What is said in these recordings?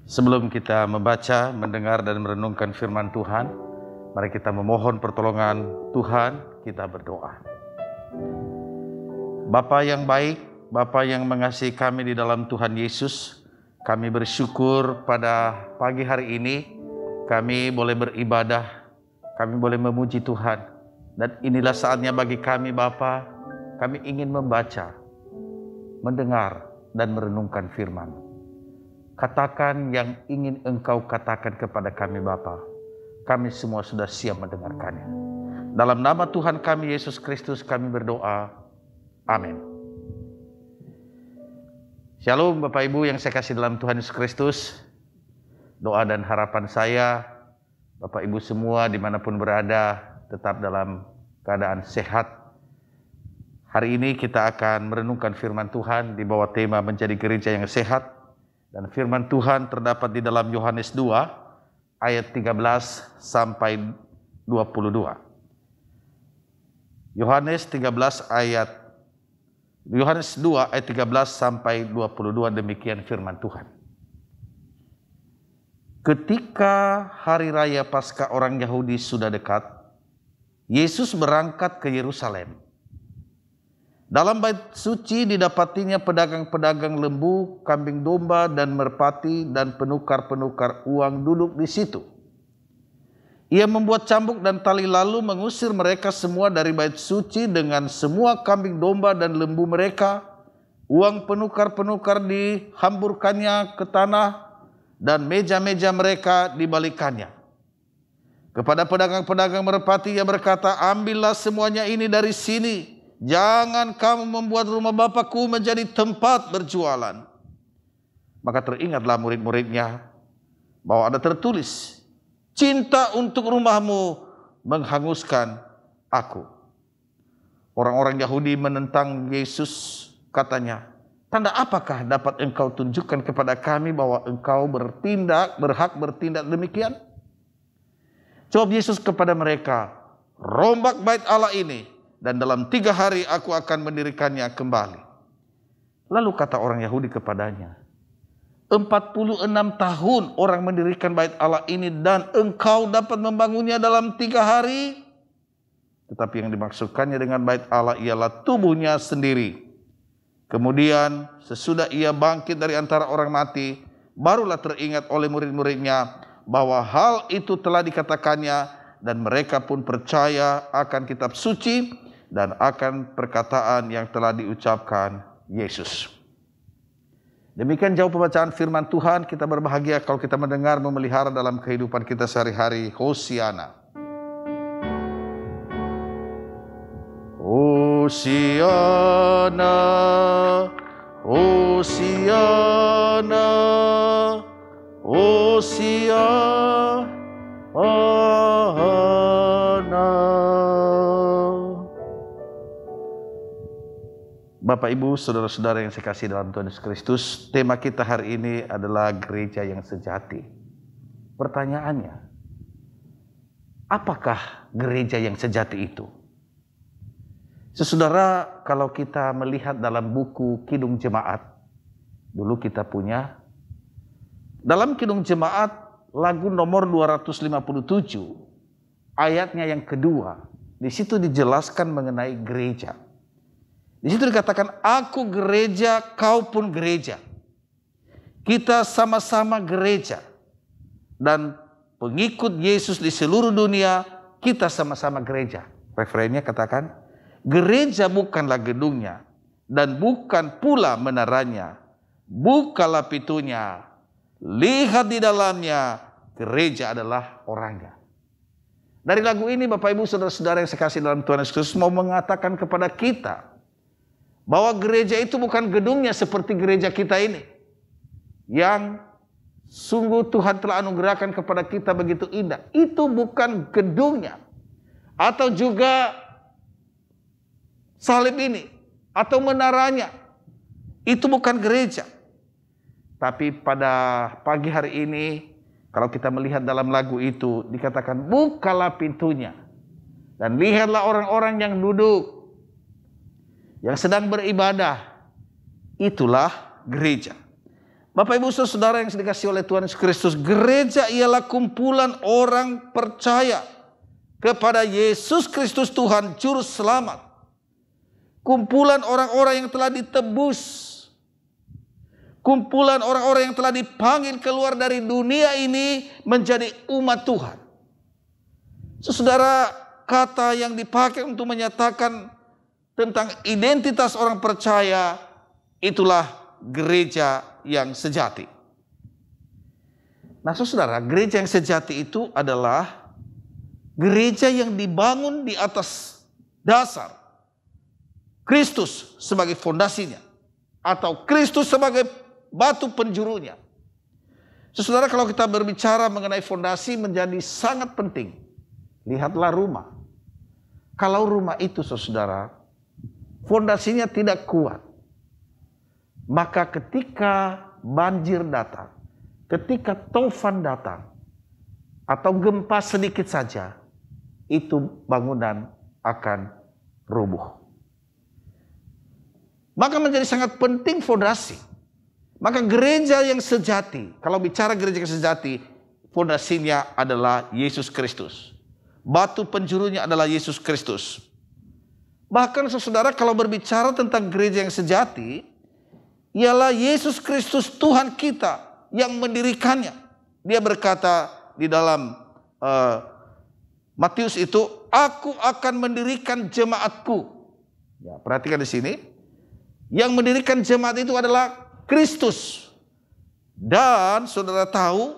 Sebelum kita membaca, mendengar, dan merenungkan firman Tuhan, mari kita memohon pertolongan Tuhan, kita berdoa. Bapa yang baik, Bapa yang mengasihi kami di dalam Tuhan Yesus, kami bersyukur pada pagi hari ini, kami boleh beribadah, kami boleh memuji Tuhan. Dan inilah saatnya bagi kami Bapa, kami ingin membaca, mendengar, dan merenungkan firman. Katakan yang ingin Engkau katakan kepada kami Bapa. Kami semua sudah siap mendengarkannya. Dalam nama Tuhan kami Yesus Kristus kami berdoa. Amin. Shalom Bapak Ibu yang saya kasih dalam Tuhan Yesus Kristus. Doa dan harapan saya, Bapak Ibu semua dimanapun berada, tetap dalam keadaan sehat. Hari ini kita akan merenungkan firman Tuhan di bawah tema menjadi gereja yang sehat. Dan firman Tuhan terdapat di dalam Yohanes 2 ayat 13 sampai 22. Yohanes 2 ayat 13 sampai 22, demikian firman Tuhan. Ketika hari raya Paskah orang Yahudi sudah dekat, Yesus berangkat ke Yerusalem. Dalam bait suci didapatinya pedagang-pedagang lembu, kambing domba, dan merpati, dan penukar-penukar uang duduk di situ. Ia membuat cambuk dan tali lalu mengusir mereka semua dari bait suci dengan semua kambing domba dan lembu mereka. Uang penukar-penukar dihamburkannya ke tanah dan meja-meja mereka dibalikannya. Kepada pedagang-pedagang merpati ia berkata, "Ambillah semuanya ini dari sini. Jangan kamu membuat rumah Bapakku menjadi tempat berjualan." Maka teringatlah murid-muridnya bahwa ada tertulis, "Cinta untuk rumahmu menghanguskan aku." Orang-orang Yahudi menentang Yesus, katanya, "Tanda apakah dapat engkau tunjukkan kepada kami bahwa engkau berhak bertindak demikian?" Jawab Yesus kepada mereka, "Rombak bait Allah ini, dan dalam 3 hari aku akan mendirikannya kembali." Lalu kata orang Yahudi kepadanya, 46 tahun orang mendirikan bait Allah ini dan engkau dapat membangunnya dalam 3 hari? Tetapi yang dimaksudkannya dengan bait Allah ialah tubuhnya sendiri. Kemudian sesudah ia bangkit dari antara orang mati, barulah teringat oleh murid-muridnya bahwa hal itu telah dikatakannya, dan mereka pun percaya akan kitab suci dan akan perkataan yang telah diucapkan Yesus. Demikian jauh pembacaan firman Tuhan. Kita berbahagia kalau kita mendengar, memelihara dalam kehidupan kita sehari-hari. Hosiana. Hosiana, Hosiana, Hosiana. Bapak Ibu, saudara-saudara yang saya kasih dalam Tuhan Yesus Kristus, tema kita hari ini adalah gereja yang sejati. Pertanyaannya, apakah gereja yang sejati itu? Saudara, kalau kita melihat dalam buku Kidung Jemaat, dulu kita punya, dalam Kidung Jemaat lagu nomor 257, ayatnya yang kedua, di situ dijelaskan mengenai gereja. Di situ dikatakan, "Aku gereja, kau pun gereja. Kita sama-sama gereja. Dan pengikut Yesus di seluruh dunia, kita sama-sama gereja." Referennya katakan, "Gereja bukanlah gedungnya, dan bukan pula menaranya. Bukalah pintunya, lihat di dalamnya, gereja adalah orangnya." Dari lagu ini Bapak Ibu saudara-saudara yang saya kasih dalam Tuhan Yesus Kristus mau mengatakan kepada kita bahwa gereja itu bukan gedungnya seperti gereja kita ini, yang sungguh Tuhan telah anugerahkan kepada kita begitu indah. Itu bukan gedungnya, atau juga salib ini, atau menaranya. Itu bukan gereja. Tapi pada pagi hari ini, kalau kita melihat dalam lagu itu, dikatakan, "Bukalah pintunya, dan lihatlah orang-orang yang duduk, yang sedang beribadah." Itulah gereja. Bapak Ibu Saudara yang dikasihi oleh Tuhan Yesus Kristus, gereja ialah kumpulan orang percaya kepada Yesus Kristus Tuhan Juru Selamat. Kumpulan orang-orang yang telah ditebus. Kumpulan orang-orang yang telah dipanggil keluar dari dunia ini menjadi umat Tuhan. Saudara, kata yang dipakai untuk menyatakan tentang identitas orang percaya itulah gereja yang sejati. Nah, saudara, gereja yang sejati itu adalah gereja yang dibangun di atas dasar Kristus sebagai fondasinya, atau Kristus sebagai batu penjurunya. Saudara, kalau kita berbicara mengenai fondasi menjadi sangat penting. Lihatlah rumah. Kalau rumah itu, saudara, fondasinya tidak kuat, maka ketika banjir datang, ketika taufan datang, atau gempa sedikit saja, itu bangunan akan rubuh. Maka menjadi sangat penting fondasi. Maka gereja yang sejati, kalau bicara gereja yang sejati, fondasinya adalah Yesus Kristus. Batu penjurunya adalah Yesus Kristus. Bahkan saudara, kalau berbicara tentang gereja yang sejati, ialah Yesus Kristus Tuhan kita yang mendirikannya. Dia berkata di dalam Matius itu, aku akan mendirikan jemaatku. Ya, perhatikan di sini. Yang mendirikan jemaat itu adalah Kristus. Dan saudara tahu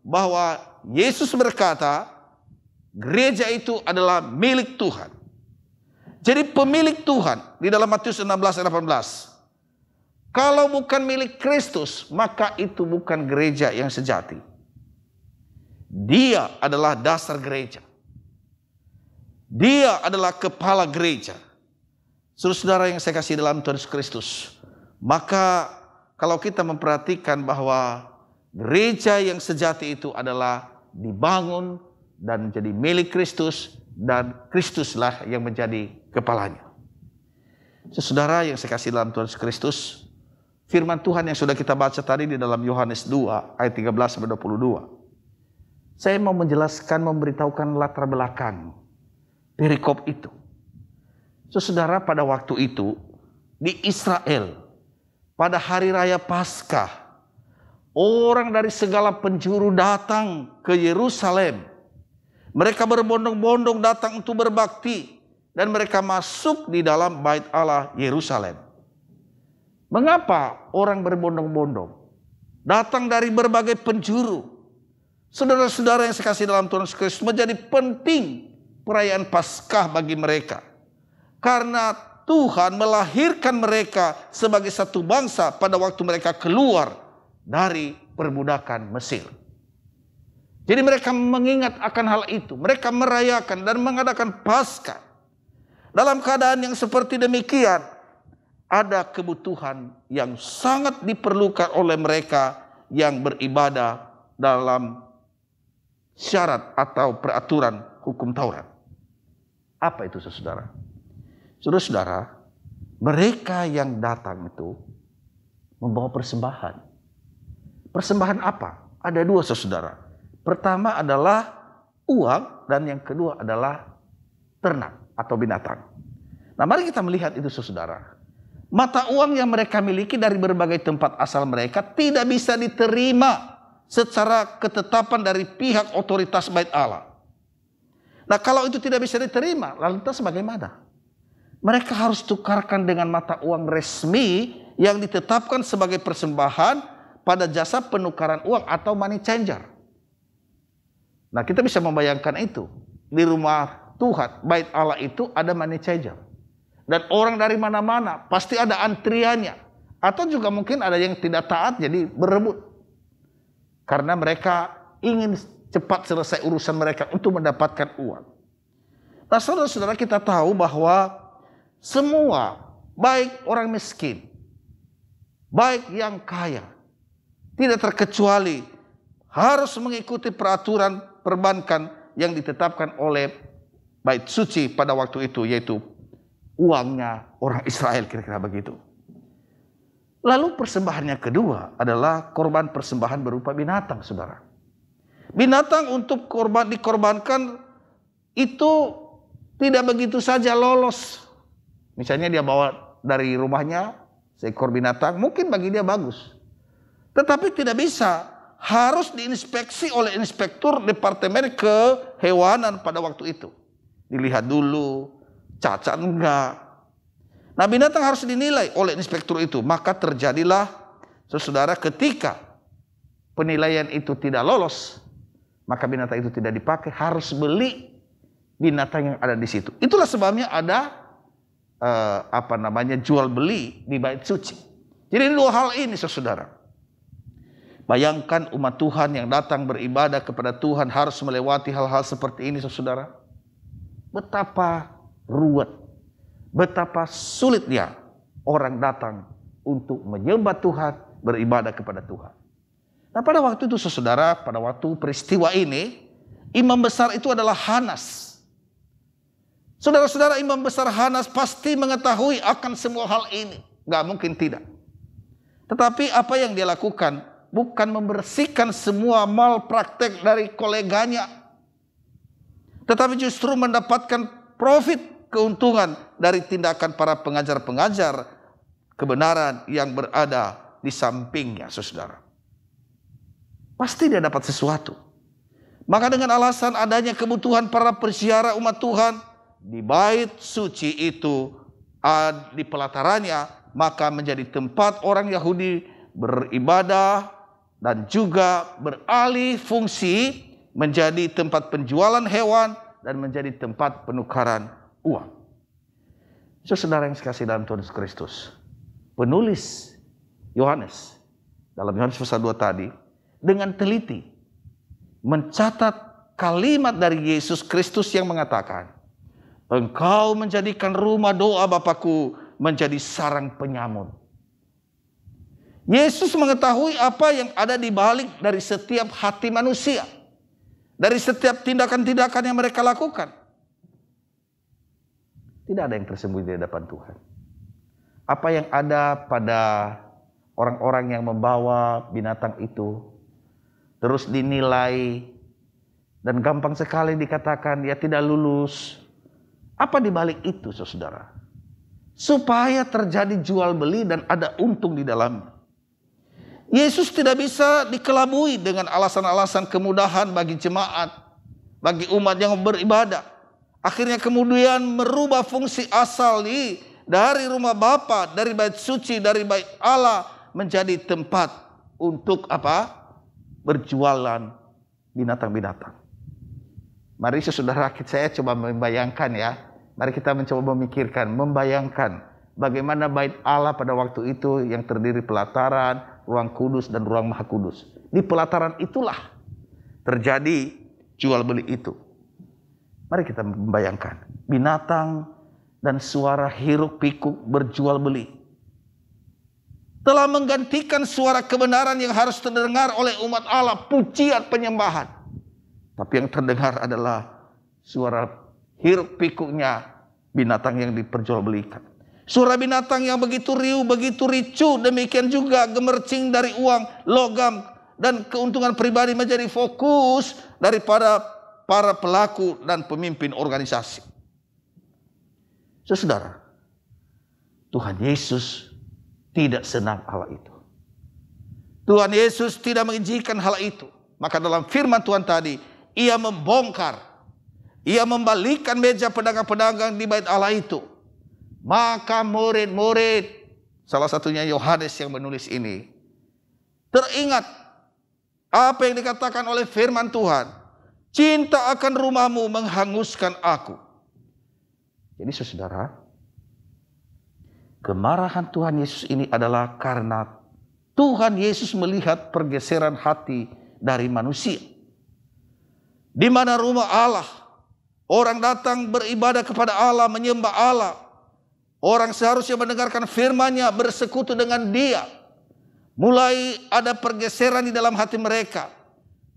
bahwa Yesus berkata, gereja itu adalah milik Tuhan. Jadi pemilik Tuhan di dalam Matius 16 ayat 18. Kalau bukan milik Kristus, maka itu bukan gereja yang sejati. Dia adalah dasar gereja. Dia adalah kepala gereja. Saudara yang saya kasih dalam Tuhan Yesus Kristus. Maka kalau kita memperhatikan bahwa gereja yang sejati itu adalah dibangun dan menjadi milik Kristus, dan Kristuslah yang menjadi kepalanya. Saudara yang saya kasih dalam Tuhan Yesus Kristus, firman Tuhan yang sudah kita baca tadi di dalam Yohanes 2 ayat 13-22. Saya mau menjelaskan, memberitahukan latar belakang perikop itu. Saudara, pada waktu itu di Israel, pada hari raya Paskah, orang dari segala penjuru datang ke Yerusalem. Mereka berbondong-bondong datang untuk berbakti, dan mereka masuk di dalam bait Allah Yerusalem. Mengapa orang berbondong-bondong? Datang dari berbagai penjuru. Saudara-saudara yang saya kasih dalam Tuhan Yesus Kristus, menjadi penting perayaan Paskah bagi mereka. Karena Tuhan melahirkan mereka sebagai satu bangsa pada waktu mereka keluar dari perbudakan Mesir. Jadi mereka mengingat akan hal itu. Mereka merayakan dan mengadakan Paskah. Dalam keadaan yang seperti demikian, ada kebutuhan yang sangat diperlukan oleh mereka yang beribadah dalam syarat atau peraturan hukum Taurat. Apa itu, saudara? Saudara-saudara, mereka yang datang itu membawa persembahan. Persembahan apa? Ada dua, saudara. Pertama adalah uang, dan yang kedua adalah ternak atau binatang. Nah, mari kita melihat itu, saudara. Mata uang yang mereka miliki dari berbagai tempat asal mereka tidak bisa diterima secara ketetapan dari pihak otoritas bait Allah. Nah, kalau itu tidak bisa diterima, lalu lantas bagaimana? Mereka harus tukarkan dengan mata uang resmi yang ditetapkan sebagai persembahan pada jasa penukaran uang atau money changer. Nah, kita bisa membayangkan itu. Di rumah Tuhan, bait Allah itu ada money changer. Dan orang dari mana-mana pasti ada antriannya. Atau juga mungkin ada yang tidak taat jadi berebut. Karena mereka ingin cepat selesai urusan mereka untuk mendapatkan uang. Nah, saudara-saudara, kita tahu bahwa semua, baik orang miskin, baik yang kaya, tidak terkecuali harus mengikuti peraturan perbankan yang ditetapkan oleh bait suci pada waktu itu, yaitu uangnya orang Israel, kira-kira begitu. Lalu persembahannya kedua adalah korban persembahan berupa binatang, saudara. Binatang untuk dikorbankan itu tidak begitu saja lolos. Misalnya dia bawa dari rumahnya seekor binatang, mungkin bagi dia bagus. Tetapi tidak bisa, harus diinspeksi oleh inspektur departemen kehewanan pada waktu itu. Dilihat dulu, cacat enggak. Nah, binatang harus dinilai oleh inspektur itu. Maka terjadilah, saudara, ketika penilaian itu tidak lolos, maka binatang itu tidak dipakai, harus beli binatang yang ada di situ. Itulah sebabnya ada jual beli di bait suci. Jadi dua hal ini, saudara. Bayangkan umat Tuhan yang datang beribadah kepada Tuhan harus melewati hal-hal seperti ini, saudara. Betapa ruwet, betapa sulitnya orang datang untuk menyembah Tuhan, beribadah kepada Tuhan. Nah, pada waktu itu, saudara, pada waktu peristiwa ini, imam besar itu adalah Hanas. Saudara-saudara, imam besar Hanas pasti mengetahui akan semua hal ini. Gak mungkin tidak. Tetapi apa yang dia lakukan bukan membersihkan semua malpraktek dari koleganya, tetapi justru mendapatkan profit, keuntungan dari tindakan para pengajar-pengajar kebenaran yang berada di sampingnya, saudara. Pasti dia dapat sesuatu. Maka dengan alasan adanya kebutuhan para perziarah umat Tuhan di bait suci itu, di pelatarannya, maka menjadi tempat orang Yahudi beribadah dan juga beralih fungsi menjadi tempat penjualan hewan dan menjadi tempat penukaran uang. Saudara yang sekasih dalam Tuhan Yesus Kristus, penulis Yohanes dalam Yohanes pasal 2 tadi dengan teliti mencatat kalimat dari Yesus Kristus yang mengatakan, "Engkau menjadikan rumah doa Bapakku menjadi sarang penyamun." Yesus mengetahui apa yang ada di balik dari setiap hati manusia, dari setiap tindakan-tindakan yang mereka lakukan. Tidak ada yang tersembunyi di hadapan Tuhan. Apa yang ada pada orang-orang yang membawa binatang itu terus dinilai dan gampang sekali dikatakan ya tidak lulus. Apa di balik itu, saudara? Supaya terjadi jual beli dan ada untung di dalamnya. Yesus tidak bisa dikelabui dengan alasan-alasan kemudahan bagi jemaat, bagi umat yang beribadah. Akhirnya kemudian merubah fungsi asal dari rumah Bapa, dari bait suci, dari bait Allah menjadi tempat untuk apa? Berjualan binatang-binatang. Mari saudara, saya coba membayangkan ya. Mari kita mencoba memikirkan, membayangkan bagaimana bait Allah pada waktu itu yang terdiri pelataran, ruang kudus dan ruang maha kudus. Di pelataran itulah terjadi jual beli itu. Mari kita membayangkan binatang dan suara hiruk pikuk berjual beli telah menggantikan suara kebenaran yang harus terdengar oleh umat Allah, pujian penyembahan. Tapi yang terdengar adalah suara hiruk pikuknya binatang yang diperjualbelikan. Suara binatang yang begitu riuh, begitu ricu, demikian juga gemercing dari uang, logam, dan keuntungan pribadi menjadi fokus daripada para pelaku dan pemimpin organisasi. Saudara, Tuhan Yesus tidak senang hal itu. Tuhan Yesus tidak mengizinkan hal itu. Maka dalam firman Tuhan tadi, ia membongkar, ia membalikkan meja pedagang-pedagang di bait Allah itu. Maka murid-murid, salah satunya Yohanes yang menulis ini, teringat apa yang dikatakan oleh firman Tuhan. Cinta akan rumahmu menghanguskan aku. Jadi saudara, kemarahan Tuhan Yesus ini adalah karena Tuhan Yesus melihat pergeseran hati dari manusia. Di mana rumah Allah, orang datang beribadah kepada Allah, menyembah Allah. Orang seharusnya mendengarkan firman-Nya, bersekutu dengan Dia. Mulai ada pergeseran di dalam hati mereka.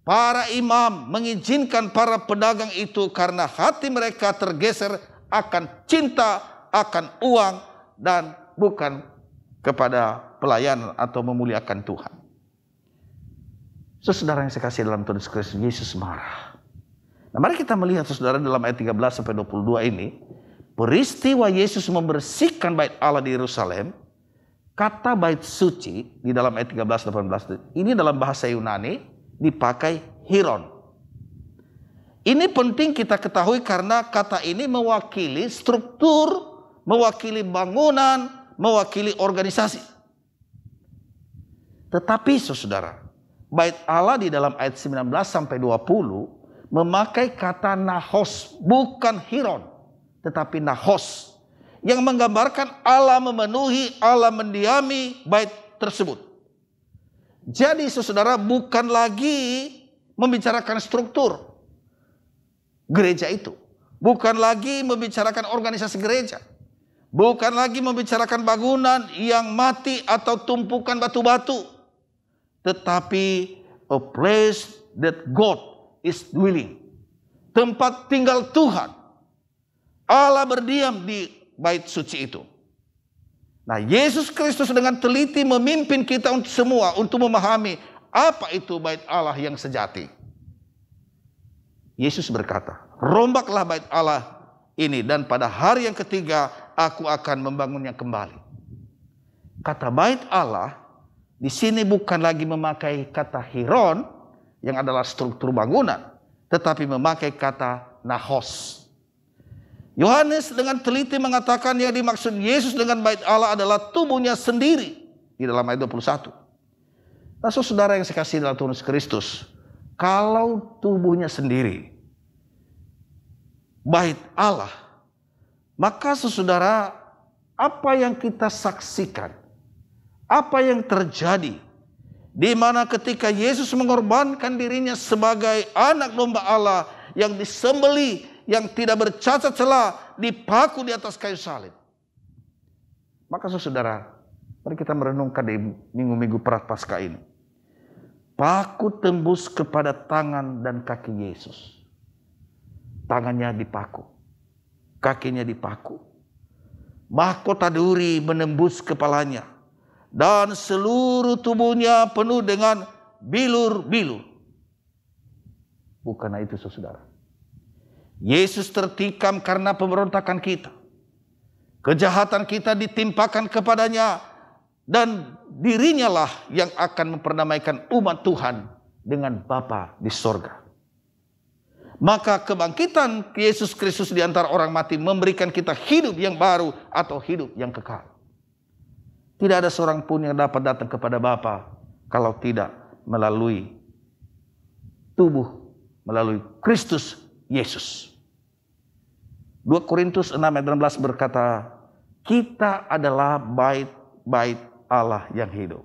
Para imam mengizinkan para pedagang itu karena hati mereka tergeser akan cinta, akan uang, dan bukan kepada pelayanan atau memuliakan Tuhan. Saudara yang saya kasih dalam Tuhan Yesus Kristus, Yesus marah. Nah, mari kita melihat saudara dalam ayat 13 sampai 22 ini, peristiwa Yesus membersihkan bait Allah di Yerusalem. Kata bait suci di dalam ayat 13-18 ini dalam bahasa Yunani dipakai hieron. Ini penting kita ketahui karena kata ini mewakili struktur, mewakili bangunan, mewakili organisasi. Tetapi saudara, bait Allah di dalam ayat 19 sampai 20 memakai kata nahos, bukan hieron, tetapi nahos, yang menggambarkan Allah memenuhi, Allah mendiami bait tersebut. Jadi saudara, bukan lagi membicarakan struktur gereja itu. Bukan lagi membicarakan organisasi gereja. Bukan lagi membicarakan bangunan yang mati atau tumpukan batu-batu. Tetapi a place that God is dwelling. Tempat tinggal Tuhan. Allah berdiam di bait suci itu. Nah, Yesus Kristus dengan teliti memimpin kita untuk semua untuk memahami apa itu bait Allah yang sejati. Yesus berkata, rombaklah bait Allah ini dan pada hari yang ketiga aku akan membangunnya kembali. Kata bait Allah di sini bukan lagi memakai kata hieron yang adalah struktur bangunan, tetapi memakai kata nahos. Yohanes dengan teliti mengatakan yang dimaksud Yesus dengan bait Allah adalah tubuhnya sendiri di dalam ayat 21. Nah, saudara yang saya kasih dalam Tuhan Yesus Kristus, kalau tubuhnya sendiri bait Allah, maka saudara, apa yang kita saksikan, apa yang terjadi, di mana ketika Yesus mengorbankan dirinya sebagai anak domba Allah yang disembelih, yang tidak bercacat celah, dipaku di atas kayu salib. Maka saudara, mari kita merenungkan di minggu-minggu Prapaskah ini. Paku tembus kepada tangan dan kaki Yesus. Tangannya dipaku, kakinya dipaku. Mahkota duri menembus kepalanya. Dan seluruh tubuhnya penuh dengan bilur-bilur. Bukanlah itu saudara. Yesus tertikam karena pemberontakan kita. Kejahatan kita ditimpakan kepadanya. Dan dirinya lah yang akan memperdamaikan umat Tuhan dengan Bapa di sorga. Maka kebangkitan Yesus Kristus di antara orang mati memberikan kita hidup yang baru atau hidup yang kekal. Tidak ada seorang pun yang dapat datang kepada Bapa kalau tidak melalui tubuh, melalui Kristus Yesus. 2 Korintus 6 ayat 16 berkata, kita adalah bait Allah yang hidup.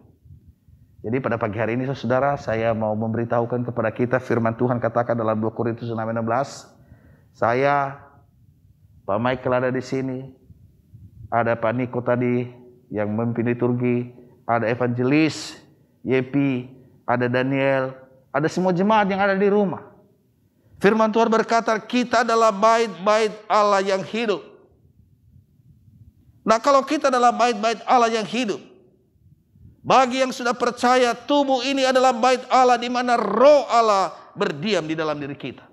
Jadi pada pagi hari ini saudara, saya mau memberitahukan kepada kita firman Tuhan katakan dalam 2 Korintus 6 ayat 16. Saya, Pak Michael ada di sini, ada Pak Niko tadi yang memimpin liturgi, ada evangelis, Yepi, ada Daniel, ada semua jemaat yang ada di rumah. Firman Tuhan berkata, kita adalah bait-bait Allah yang hidup. Nah, kalau kita adalah bait-bait Allah yang hidup, bagi yang sudah percaya, tubuh ini adalah bait Allah di mana roh Allah berdiam di dalam diri kita.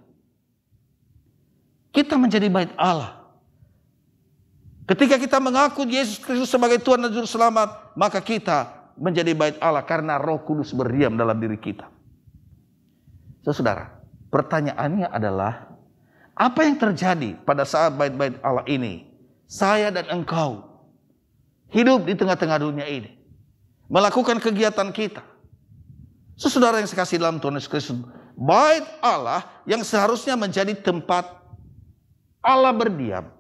Kita menjadi bait Allah. Ketika kita mengaku Yesus Kristus sebagai Tuhan dan Juru Selamat, maka kita menjadi bait Allah karena Roh Kudus berdiam dalam diri kita. Saudara, pertanyaannya adalah, apa yang terjadi pada saat bait-bait Allah ini? Saya dan engkau hidup di tengah-tengah dunia ini, melakukan kegiatan kita. Saudara yang saya kasih dalam Tuhan Yesus Kristus, bait Allah yang seharusnya menjadi tempat Allah berdiam.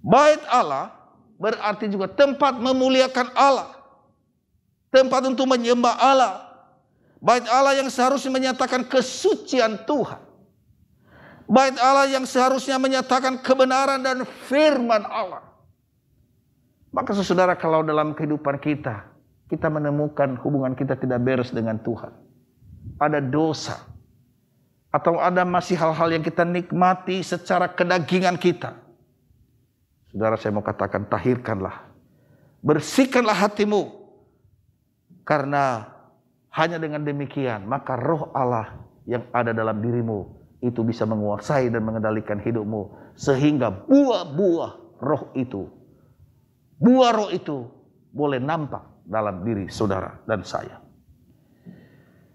Bait Allah berarti juga tempat memuliakan Allah, tempat untuk menyembah Allah. Bait Allah yang seharusnya menyatakan kesucian Tuhan. Bait Allah yang seharusnya menyatakan kebenaran dan firman Allah. Maka saudara, kalau dalam kehidupan kita, kita menemukan hubungan kita tidak beres dengan Tuhan, ada dosa, atau ada masih hal-hal yang kita nikmati secara kedagingan kita, saudara, saya mau katakan, tahirkanlah. Bersihkanlah hatimu, karena hanya dengan demikian maka roh Allah yang ada dalam dirimu itu bisa menguasai dan mengendalikan hidupmu, sehingga buah-buah roh itu boleh nampak dalam diri saudara dan saya.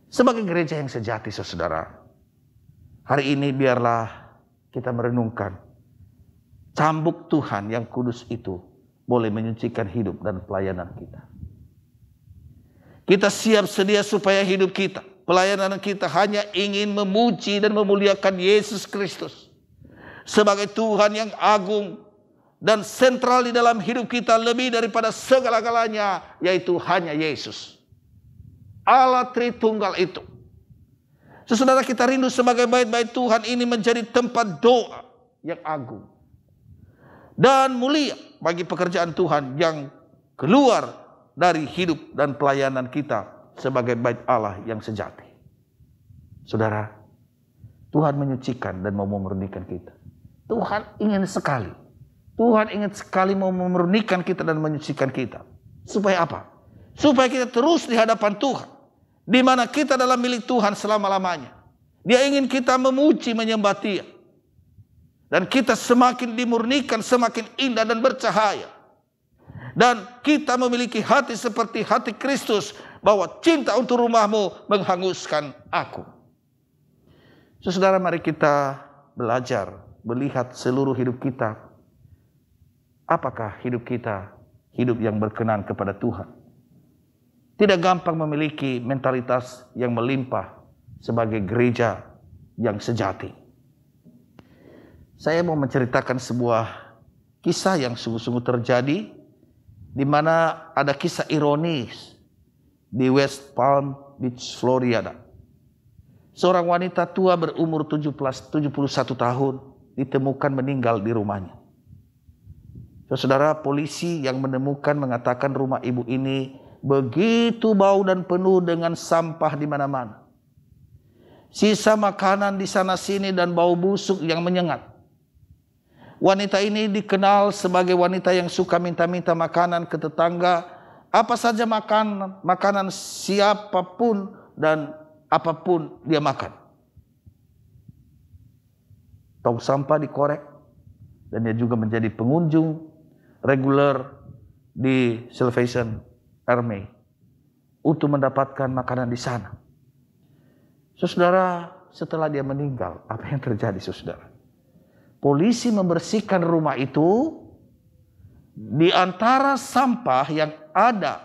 Sebagai gereja yang sejati, saudara, hari ini biarlah kita merenungkan cambuk Tuhan yang kudus itu boleh menyucikan hidup dan pelayanan kita. Kita siap sedia supaya hidup kita, pelayanan kita hanya ingin memuji dan memuliakan Yesus Kristus sebagai Tuhan yang agung dan sentral di dalam hidup kita lebih daripada segala-galanya, yaitu hanya Yesus, Allah Tritunggal itu. Saudara, kita rindu sebagai bait-bait Tuhan ini menjadi tempat doa yang agung dan mulia bagi pekerjaan Tuhan yang keluar dari hidup dan pelayanan kita sebagai bait Allah yang sejati. Saudara, Tuhan menyucikan dan mau memurnikan kita. Tuhan ingin sekali mau memurnikan kita dan menyucikan kita. Supaya apa? Supaya kita terus di hadapan Tuhan, di mana kita adalah milik Tuhan selama-lamanya. Dia ingin kita memuji, menyembah Dia, dan kita semakin dimurnikan, semakin indah dan bercahaya. Dan kita memiliki hati seperti hati Kristus, bahwa cinta untuk rumahmu menghanguskan aku. Saudara, mari kita belajar melihat seluruh hidup kita. Apakah hidup kita hidup yang berkenan kepada Tuhan? Tidak gampang memiliki mentalitas yang melimpah sebagai gereja yang sejati. Saya mau menceritakan sebuah kisah yang sungguh-sungguh terjadi, di mana ada kisah ironis di West Palm Beach, Florida. Seorang wanita tua berumur 71 tahun ditemukan meninggal di rumahnya. Saudara, polisi yang menemukan mengatakan rumah ibu ini begitu bau dan penuh dengan sampah di mana-mana. Sisa makanan di sana-sini dan bau busuk yang menyengat. Wanita ini dikenal sebagai wanita yang suka minta-minta makanan ke tetangga. Apa saja makanan siapapun dan apapun dia makan. Tong sampah dikorek. Dan dia juga menjadi pengunjung reguler di Salvation Army untuk mendapatkan makanan di sana. Saudara, setelah dia meninggal, apa yang terjadi, saudara? Polisi membersihkan rumah itu. Di antara sampah yang ada,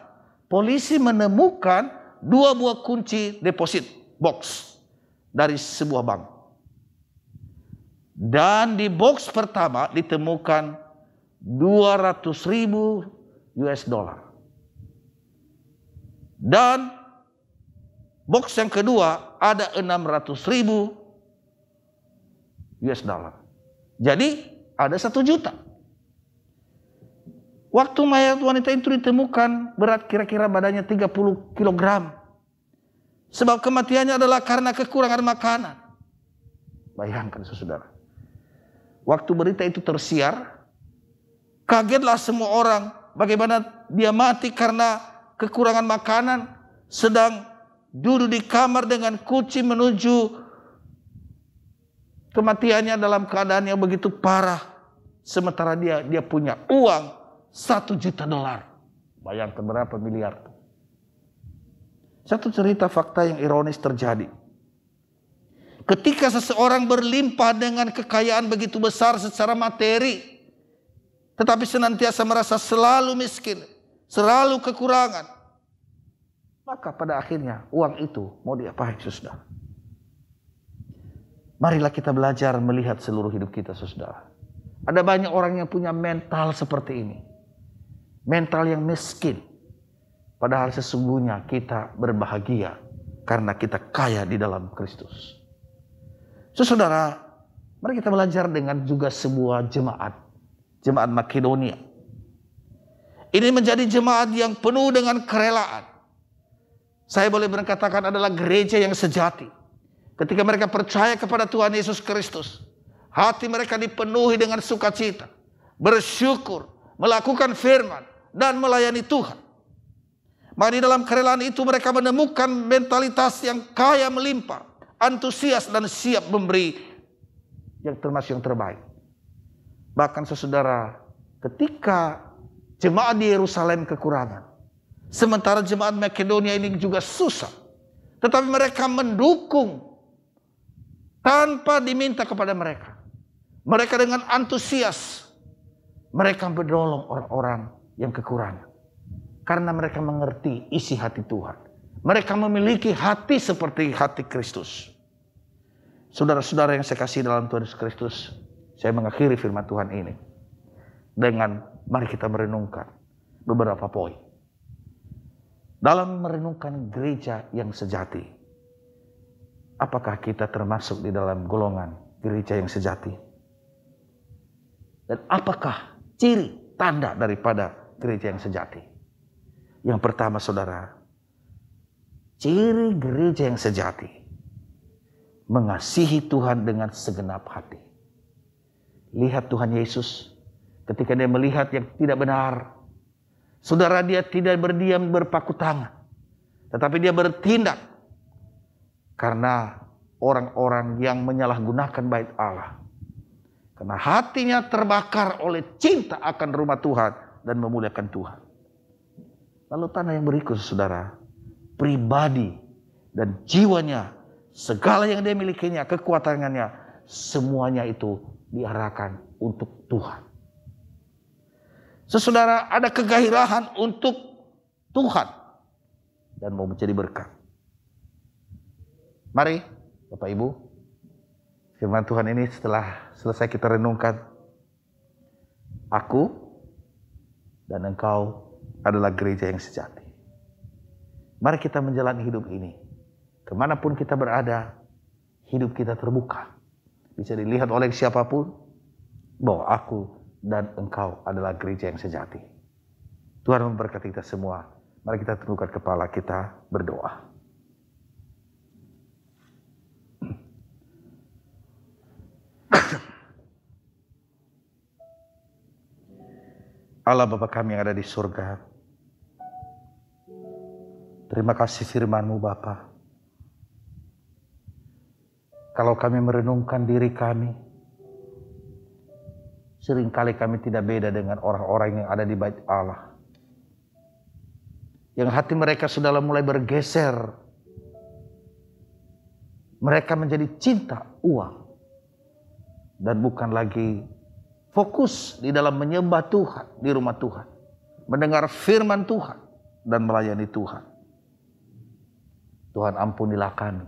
polisi menemukan 2 buah kunci deposit box dari sebuah bank. Dan di box pertama ditemukan $200,000. Dan box yang kedua ada $600,000. Jadi ada 1 juta. Waktu mayat wanita itu ditemukan, berat kira-kira badannya 30 kg. Sebab kematiannya adalah karena kekurangan makanan. Bayangkan, saudara. Waktu berita itu tersiar, kagetlah semua orang bagaimana dia mati karena kekurangan makanan, sedang duduk di kamar dengan kucing menuju kematiannya dalam keadaan yang begitu parah. Sementara dia punya uang $1 juta. Bayangkan berapa miliar. Satu cerita fakta yang ironis terjadi. Ketika seseorang berlimpah dengan kekayaan begitu besar secara materi, tetapi senantiasa merasa selalu miskin, selalu kekurangan, maka pada akhirnya uang itu mau diapain, saudara? Marilah kita belajar melihat seluruh hidup kita, saudara. Ada banyak orang yang punya mental seperti ini. Mental yang miskin. Padahal sesungguhnya kita berbahagia karena kita kaya di dalam Kristus. Saudara, mari kita belajar dengan juga sebuah jemaat. Jemaat Makedonia. Ini menjadi jemaat yang penuh dengan kerelaan. Saya boleh berkatakan adalah gereja yang sejati. Ketika mereka percaya kepada Tuhan Yesus Kristus, hati mereka dipenuhi dengan sukacita, bersyukur, melakukan firman, dan melayani Tuhan. Maka di dalam kerelaan itu mereka menemukan mentalitas yang kaya melimpah, antusias dan siap memberi yang termasuk yang terbaik. Bahkan saudara, ketika jemaat di Yerusalem kekurangan, sementara jemaat Makedonia ini juga susah, tetapi mereka mendukung tanpa diminta kepada mereka. Mereka dengan antusias, mereka menolong orang-orang yang kekurangan. Karena mereka mengerti isi hati Tuhan. Mereka memiliki hati seperti hati Kristus. Saudara-saudara yang saya kasih dalam Tuhan Yesus Kristus, saya mengakhiri firman Tuhan ini dengan mari kita merenungkan beberapa poin. Dalam merenungkan gereja yang sejati, apakah kita termasuk di dalam golongan gereja yang sejati? Dan apakah ciri tanda daripada gereja yang sejati? Yang pertama saudara, ciri gereja yang sejati, mengasihi Tuhan dengan segenap hati. Lihat Tuhan Yesus, ketika dia melihat yang tidak benar, saudara, dia tidak berdiam berpaku tangan, tetapi dia bertindak. Karena orang-orang yang menyalahgunakan bait Allah, karena hatinya terbakar oleh cinta akan rumah Tuhan dan memuliakan Tuhan. Lalu tanda yang berikut saudara, pribadi dan jiwanya, segala yang dia milikinya, kekuatannya, semuanya itu diarahkan untuk Tuhan. Saudara, ada kegairahan untuk Tuhan dan mau menjadi berkat. Mari Bapak Ibu, firman Tuhan ini setelah selesai kita renungkan, aku dan engkau adalah gereja yang sejati. Mari kita menjalani hidup ini. Kemanapun kita berada, hidup kita terbuka. Bisa dilihat oleh siapapun bahwa aku dan engkau adalah gereja yang sejati. Tuhan memberkati kita semua. Mari kita tundukkan kepala kita berdoa. Allah Bapa kami yang ada di surga, terima kasih firman-Mu Bapa. Kalau kami merenungkan diri kami, seringkali kami tidak beda dengan orang-orang yang ada di bait Allah. Yang hati mereka sudah mulai bergeser. Mereka menjadi cinta uang. Dan bukan lagi fokus di dalam menyembah Tuhan di rumah Tuhan. Mendengar firman Tuhan dan melayani Tuhan. Tuhan ampunilah kami.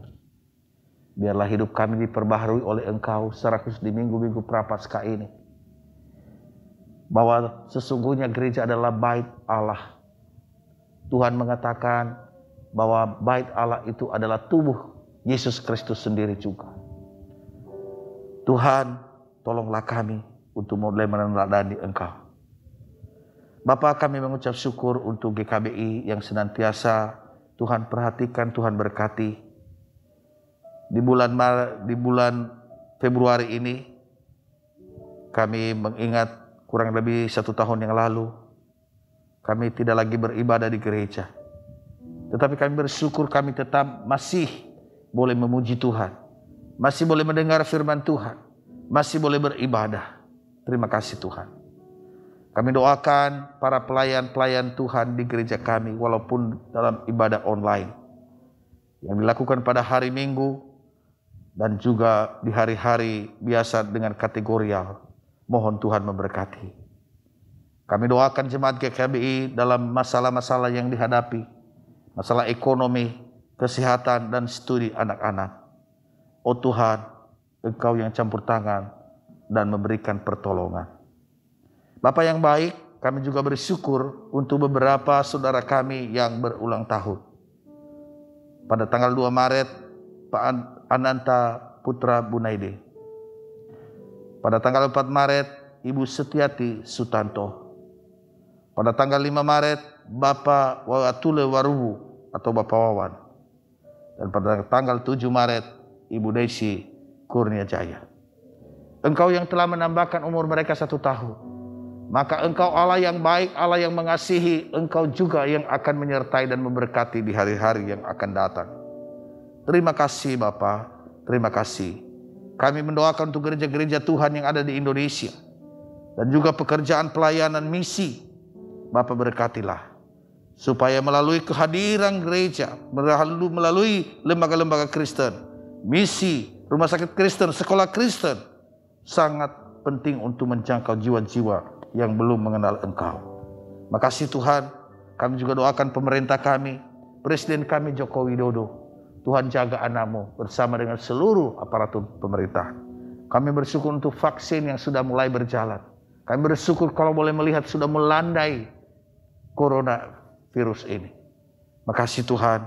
Biarlah hidup kami diperbaharui oleh Engkau secara khusus di minggu-minggu Prapaskah ini. Bahwa sesungguhnya gereja adalah bait Allah. Tuhan mengatakan bahwa bait Allah itu adalah tubuh Yesus Kristus sendiri juga. Tuhan, tolonglah kami untuk mulai meneladani Engkau. Bapa, kami mengucap syukur untuk GKBI yang senantiasa Tuhan perhatikan, Tuhan berkati. Di bulan Februari ini kami mengingat kurang lebih 1 tahun yang lalu kami tidak lagi beribadah di gereja. Tetapi kami bersyukur kami tetap masih boleh memuji Tuhan. Masih boleh mendengar firman Tuhan. Masih boleh beribadah. Terima kasih Tuhan. Kami doakan para pelayan-pelayan Tuhan di gereja kami walaupun dalam ibadah online. Yang dilakukan pada hari Minggu dan juga di hari-hari biasa dengan kategorial. Mohon Tuhan memberkati. Kami doakan jemaat GKBI dalam masalah-masalah yang dihadapi. Masalah ekonomi, kesehatan, dan studi anak-anak. Oh Tuhan, Engkau yang campur tangan dan memberikan pertolongan. Bapa yang baik, kami juga bersyukur untuk beberapa saudara kami yang berulang tahun. Pada tanggal 2 Maret, Pak Ananta Putra Bunaide. Pada tanggal 4 Maret, Ibu Setiati Sutanto. Pada tanggal 5 Maret, Bapak Wawatule Warubu atau Bapak Wawan. Dan pada tanggal 7 Maret, Ibu Desi Kurnia Jaya. Engkau yang telah menambahkan umur mereka 1 tahun. Maka Engkau Allah yang baik, Allah yang mengasihi, Engkau juga yang akan menyertai dan memberkati di hari-hari yang akan datang. Terima kasih Bapa, terima kasih. Kami mendoakan untuk gereja-gereja Tuhan yang ada di Indonesia. Dan juga pekerjaan pelayanan misi. Bapa berkatilah. Supaya melalui kehadiran gereja, melalui lembaga-lembaga Kristen, misi, rumah sakit Kristen, sekolah Kristen, sangat penting untuk menjangkau jiwa-jiwa yang belum mengenal Engkau. Makasih Tuhan, kami juga doakan pemerintah kami, Presiden kami Joko Widodo. Tuhan jaga anak-Mu bersama dengan seluruh aparatur pemerintah. Kami bersyukur untuk vaksin yang sudah mulai berjalan. Kami bersyukur kalau boleh melihat sudah melandai coronavirus ini. Makasih Tuhan,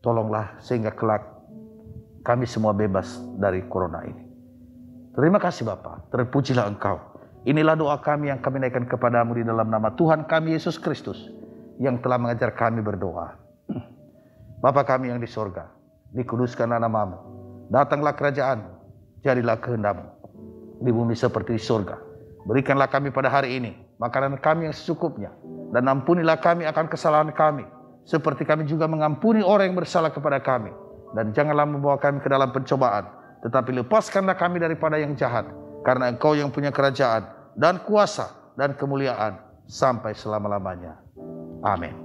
tolonglah sehingga kelak kami semua bebas dari corona ini. Terima kasih Bapa, terpujilah Engkau. Inilah doa kami yang kami naikkan kepadamu di dalam nama Tuhan kami Yesus Kristus yang telah mengajar kami berdoa. Bapa kami yang di sorga, dikuduskanlah nama-Mu. Datanglah kerajaan-Mu, jadilah kehendak-Mu di bumi seperti di sorga. Berikanlah kami pada hari ini makanan kami yang secukupnya. Dan ampunilah kami akan kesalahan kami, seperti kami juga mengampuni orang yang bersalah kepada kami. Dan janganlah membawa kami ke dalam pencobaan, tetapi lepaskanlah kami daripada yang jahat. Karena Engkau yang punya kerajaan dan kuasa dan kemuliaan sampai selama-lamanya. Amin.